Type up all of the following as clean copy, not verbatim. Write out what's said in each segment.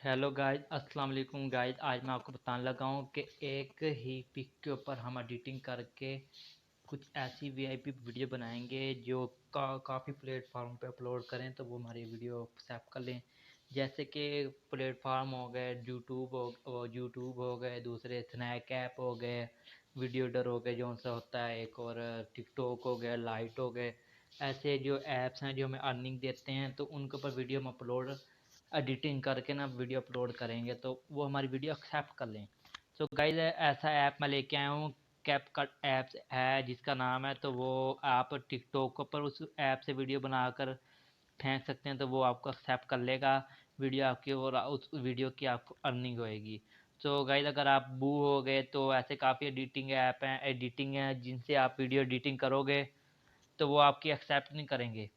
Hello guys, अस्सलाम वालेकुम guys. आज मैं आपको बताने लगा हूँ कि एक ही पिक के ऊपर हम एडिटिंग करके कुछ ऐसी वीआईपी वीडियो बनाएंगे जो काफ़ी प्लेटफार्म पे अपलोड करें तो वो हमारी वीडियो एक्सेप्ट कर लें। जैसे कि प्लेटफार्म हो गए यूट्यूब हो गए, दूसरे स्नैक ऐप हो गए, वीडियोडर हो गए जो सा होता है एक, और टिकटॉक हो गया, लाइट हो गए। ऐसे जो ऐप्स हैं जो हमें अर्निंग देते हैं तो उनके ऊपर वीडियो हम अपलोड एडिटिंग करके ना वीडियो अपलोड करेंगे तो वो हमारी वीडियो एक्सेप्ट कर लें। तो गाइस ऐसा ऐप मैं लेके आया हूँ, कैपकट ऐप है जिसका नाम है। तो वो आप टिकटॉक पर उस ऐप से वीडियो बनाकर फेंक सकते हैं तो वो आपको एक्सेप्ट कर लेगा वीडियो आपकी, और उस वीडियो की आपको अर्निंग होएगी। तो गाइस अगर आप बू हो गए तो ऐसे काफ़ी एडिटिंग है जिनसे आप वीडियो एडिटिंग करोगे तो वो आपकी एक्सेप्ट नहीं करेंगे,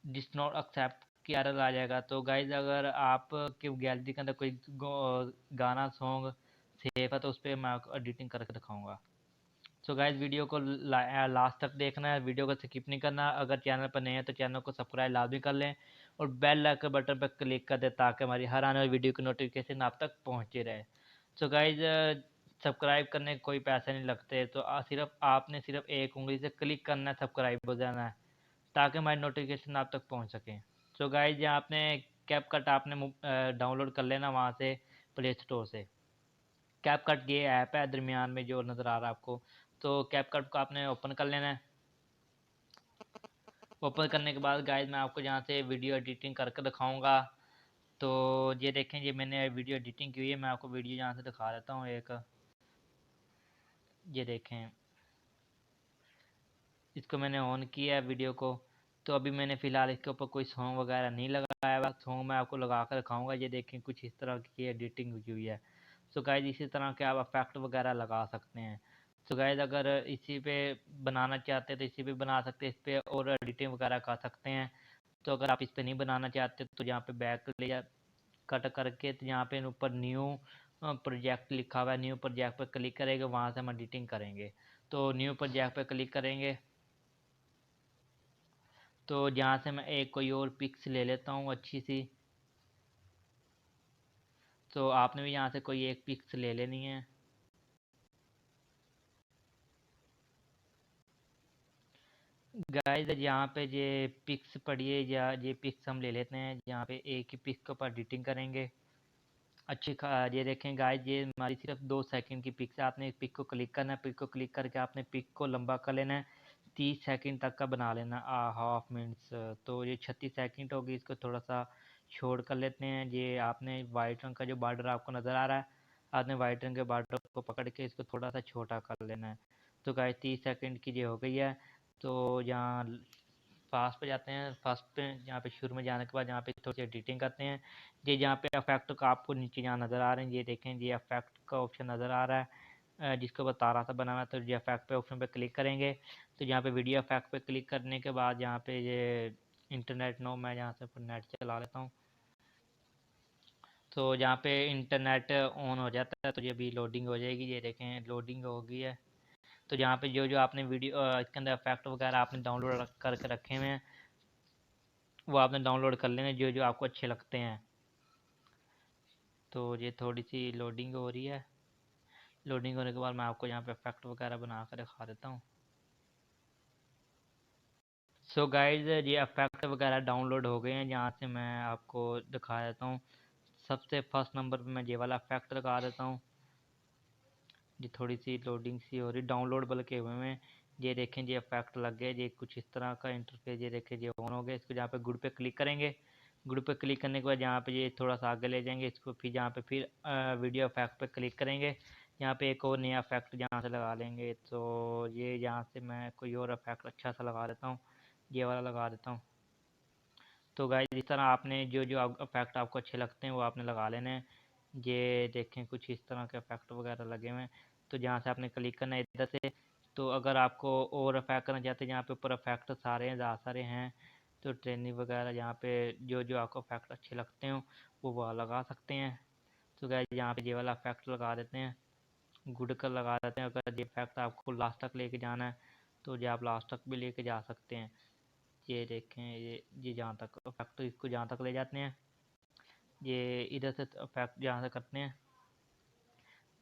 डिस नॉट एक्सेप्ट की एरर आ जाएगा। तो गाइज अगर आप की गैलरी के अंदर कोई गाना सॉन्ग सेव है तो उस पर मैं आपको एडिटिंग करके दिखाऊंगा। सो गाइज वीडियो को लास्ट तक देखना है, वीडियो को स्किप नहीं करना। अगर चैनल पर नए हैं तो चैनल को सब्सक्राइब लाजमी कर लें और बेल आइकन बटन पर क्लिक कर दें ताकि हमारी हर आने वाली वीडियो की नोटिफिकेशन आप तक पहुँचे रहे। सो गाइज सब्सक्राइब करने के कोई पैसे नहीं लगते, तो सिर्फ आपने सिर्फ एक उंगली से क्लिक करना है, सब्सक्राइब हो जाना है ताकि हमारी नोटिफिकेशन आप तक पहुंच सके। सो गाइज यहाँ आपने कैपकट आपने डाउनलोड कर लेना वहाँ से, प्ले स्टोर से। कैपकट ये ऐप है दरमियान में जो नज़र आ रहा है आपको। तो कैपकट को आपने ओपन कर लेना है। ओपन करने के बाद गाइज मैं आपको यहाँ से वीडियो एडिटिंग करके दिखाऊंगा। तो ये देखें, ये मैंने वीडियो एडिटिंग की हुई है। मैं आपको वीडियो यहाँ से दिखा देता हूँ एक, ये देखें इसको मैंने ऑन किया है वीडियो को। तो अभी मैंने फ़िलहाल इसके ऊपर कोई सॉन्ग वगैरह नहीं लगाया हुआ, सॉन्ग मैं आपको लगा कर दिखाऊंगा। ये देखें कुछ इस तरह की एडिटिंग हुई हुई है। सो गाइज इसी तरह के आप इफेक्ट वगैरह लगा सकते हैं। सो गाइज अगर इसी पे बनाना चाहते हैं तो इसी पे बना सकते हैं, इस पर और एडिटिंग वगैरह कर सकते हैं। तो अगर आप इस पर नहीं बनाना चाहते तो यहाँ पे बैक ले जा कट करके, तो यहाँ पे ऊपर न्यू प्रोजेक्ट लिखा हुआ है, न्यू प्रोजेक्ट पर क्लिक करेंगे, वहाँ से हम एडिटिंग करेंगे। तो न्यू प्रोजेक्ट पर क्लिक करेंगे तो जहाँ से मैं एक कोई और पिक्स ले लेता हूँ अच्छी सी। तो आपने भी यहाँ से कोई एक पिक्स ले लेनी है। गाइस यहाँ पे ये पिक्स पढ़िए, या ये पिक्स हम ले लेते हैं। यहाँ पे एक ही पिक के ऊपर एडिटिंग करेंगे अच्छी ये देखें गाइस, ये हमारी सिर्फ 2 सेकंड की पिक्स है। आपने एक पिक को क्लिक करना है, पिक को क्लिक करके आपने पिक को लंबा कर लेना है, 30 सेकंड तक का बना लेना, हाफ मिनट्स। तो ये 36 सेकंड होगी, इसको थोड़ा सा छोड़ कर लेते हैं। ये आपने वाइट रंग का जो बॉर्डर आपको नज़र आ रहा है, आपने वाइट रंग के बॉर्डर को पकड़ के इसको थोड़ा सा छोटा कर लेना है। तो गाइस 30 सेकंड की ये हो गई है। तो यहाँ फास्ट पे जाते हैं, फास्ट पे यहाँ पे शुरू में जाने के बाद यहाँ पे थोड़ी सी एडिटिंग करते हैं। ये जहाँ पे इफेक्ट का आपको नीचे यहाँ नज़र आ रहे हैं, ये देखें ये इफेक्ट का ऑप्शन नज़र आ रहा है, जिसको बता रहा था बनाना। तो ये इफेक्ट पे ऑप्शन पे क्लिक करेंगे तो यहाँ पे वीडियो इफेक्ट पे क्लिक करने के बाद यहाँ पे ये इंटरनेट नो, मैं यहाँ से नेट चला लेता हूँ। तो जहाँ पे इंटरनेट ऑन हो जाता है तो ये भी लोडिंग हो जाएगी, ये देखें लोडिंग हो गई है। तो यहाँ पे जो जो आपने वीडियो इसके अंदर इफेक्ट वगैरह आपने डाउनलोड करके रखे हुए हैं वो आपने डाउनलोड कर लेने जो जो आपको अच्छे लगते हैं। तो ये थोड़ी सी लोडिंग हो रही है, लोडिंग होने के बाद मैं आपको यहाँ पे इफेक्ट वगैरह बना कर दिखा देता हूँ। सो गाइज ये इफेक्ट वगैरह डाउनलोड हो गए हैं, यहाँ से मैं आपको दिखा देता हूँ। सबसे फर्स्ट नंबर पे मैं ये वाला इफेक्ट लगा देता हूँ। ये थोड़ी सी लोडिंग सी हो रही, डाउनलोड बल्कि हुए में। ये देखें ये इफेक्ट लग गए, ये कुछ इस तरह का इंटरफेस, ये देखें ये ऑन हो गया। इसको जहाँ पे गुड पे क्लिक करेंगे, गुड पे क्लिक करने के बाद यहाँ पे ये थोड़ा सा आगे ले जाएंगे इसको, फिर यहाँ पे फिर वीडियो इफेक्ट पे क्लिक करेंगे। यहाँ पे एक और नया इफेक्ट यहाँ से लगा लेंगे। तो ये यहाँ से मैं कोई और इफेक्ट अच्छा सा लगा देता हूँ, ये वाला लगा देता हूँ। तो गाइस इस तरह आपने जो जो इफेक्ट आपको अच्छे लगते हैं वो आपने लगा लेने हैं। ये देखें कुछ इस तरह के इफेक्ट वगैरह लगे हुए हैं। तो जहाँ से आपने क्लिक करना है इधर से। तो अगर आपको और इफेक्ट करना चाहते हैं, यहाँ पे ऊपर इफेक्ट सारे हैं, ज़्यादा सारे हैं। तो ट्रेनिंग वगैरह यहाँ पे जो जो आपको इफेक्ट अच्छे लगते हो वो लगा सकते हैं। तो गाइस यहाँ पे ये वाला इफेक्ट लगा देते हैं, गुड कर लगा देते हैं। अगर ये इफेक्ट आपको लास्ट तक लेके जाना है तो ये आप लास्ट तक भी लेके जा सकते हैं। ये देखें ये जहाँ तक इफेक्ट इसको जहाँ तक ले जाते हैं ये इधर से इफेक्ट जहाँ से करते हैं,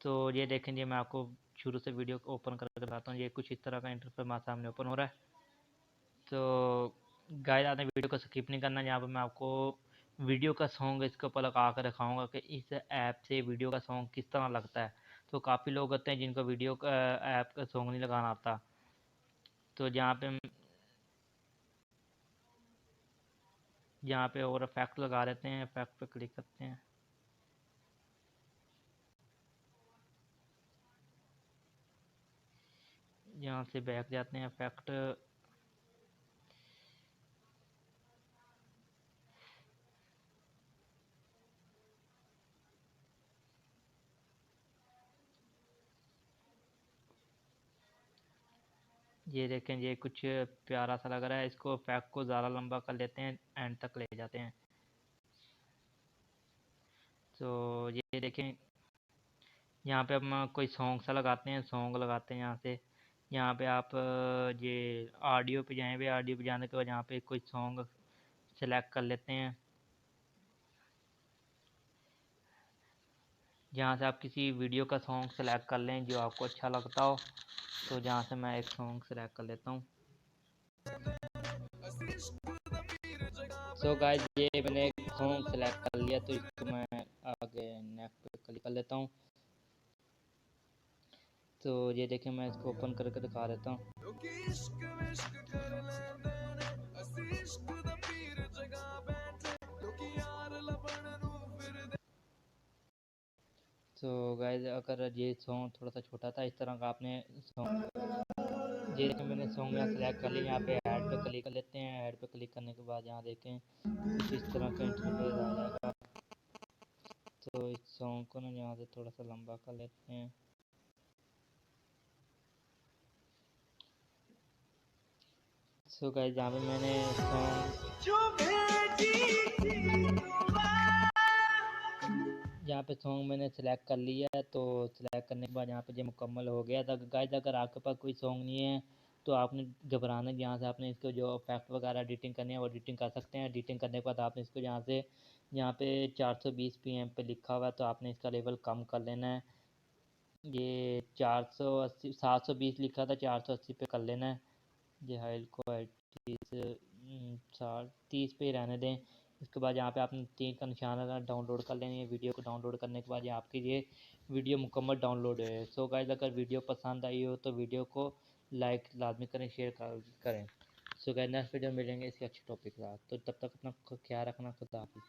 तो ये देखें जी, मैं आपको शुरू से वीडियो को ओपन करके दिखाता हूँ। ये कुछ इस तरह का इंटरफेस हमारे सामने ओपन हो रहा है। तो गाइस आपने वीडियो को स्किप नहीं करना। यहाँ पर मैं आपको वीडियो का सॉन्ग इसके ऊपर लगा कर दिखाऊंगा कि इस ऐप से वीडियो का सॉन्ग किस तरह लगता है। तो काफ़ी लोग होते हैं जिनको वीडियो का ऐप का सॉन्ग नहीं लगाना आता। तो यहाँ पे और इफेक्ट लगा देते हैं, इफेक्ट पे क्लिक करते हैं। यहाँ से बैक जाते हैं, इफेक्ट ये देखें, ये कुछ प्यारा सा लग रहा है। इसको इफेक्ट को ज़्यादा लंबा कर लेते हैं, एंड तक ले जाते हैं। तो ये देखें, यहाँ पे हम कोई सॉन्ग सा लगाते हैं, सॉन्ग लगाते हैं यहाँ से। यहाँ पे आप ये ऑडियो पे जाएंगे, ऑडियो पे जाने के बाद यहाँ पे कोई सॉन्ग सेलेक्ट कर लेते हैं। जहाँ से आप किसी वीडियो का सॉन्ग सेलेक्ट कर लें जो आपको अच्छा लगता हो। तो जहाँ से मैं एक सॉन्ग सेलेक्ट कर लेता हूँ। सो गाइस, ये मैंने एक सॉन्ग सेलेक्ट कर लिया, तो इसको मैं आगे नेक्स्ट पे क्लिक कर लेता हूँ। तो ये देखें, मैं इसको ओपन करके दिखा देता हूँ। तो गाइस, अगर ये सॉन्ग थोड़ा सा छोटा था, इस तरह का आपने सॉन्ग, ये देखें मैंने सॉन्ग यहाँ सेलेक्ट कर लिया। यहाँ पे ऐड पे क्लिक कर लेते हैं। ऐड पे क्लिक करने के बाद यहाँ देखें कुछ इस तरह का इंटरफेस आ जाएगा। तो इस सॉन्ग को ना यहाँ से थोड़ा सा लंबा कर लेते हैं। सो गाइस, यहाँ पे मैंने सॉन्ग मैंने सेलेक्ट कर लिया है। तो सेलेक्ट करने के बाद यहाँ पे जो मुकम्मल हो गया था। गाइस, अगर आपके पास कोई सॉन्ग नहीं है तो आपने घबराना, यहाँ से आपने इसको जो इफेक्ट वगैरह एडिटिंग करनी है वो एडिटिंग कर सकते हैं। एडिटिंग करने के बाद आपने इसको यहाँ पे 420 PM पे लिखा हुआ है, तो आपने इसका लेवल कम कर लेना है। ये 480 720 लिखा था, 480 पे कर लेना है। ये हाइट को 30 पे ही रहने दें। इसके बाद यहाँ पे आपने 3 का निशान लगा, डाउनलोड कर लेनी है। वीडियो को डाउनलोड करने के बाद ये आपकी ये वीडियो मुकम्मल डाउनलोड है। सो गाइस, अगर वीडियो पसंद आई हो तो वीडियो को लाइक लाजमी करें, शेयर करें। सो गाइस, नेक्स्ट वीडियो मिलेंगे इसके अच्छे टॉपिक के साथ। तो तब तक अपना ख्याल रखना। खुदा हाफिज़।